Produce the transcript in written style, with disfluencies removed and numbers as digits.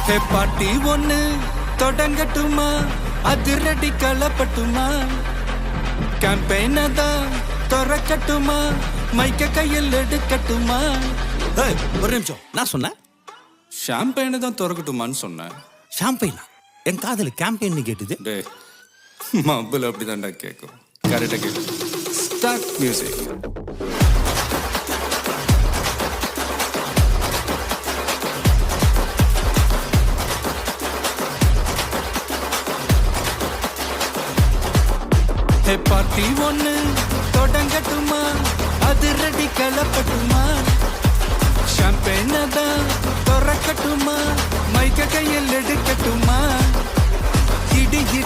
ஹே பாட்டி ஒண்ணு தொடங்கட்டுமா, அதிரடி களப்பட்டுமா, கேம்பெயின தான் திறக்கட்டுமா, மைக்க கையில் எடுக்கட்டுமா. ஒரு நிமிஷம், நான் சொன்னேன் ஷாம்பெயினை தான் திறக்கட்டுமான்னு சொன்னேன். ஷாம்பெயினா? என் காதல கேம்பெயின் கேட்டுது. டே மப்பிள் அப்படிதான்டா கேட்கும். கரெக்டாக கேட்கும். Start music. ஹே பார்ட்டி ஒண்ணு தொடங்கட்டுமா, அதிரடி களப்பட்டுமா, ஷாம்பெயினை தான் திறக்கட்டுமா, மைக்க கையில் எடுக்கட்டுமா, இடி இடி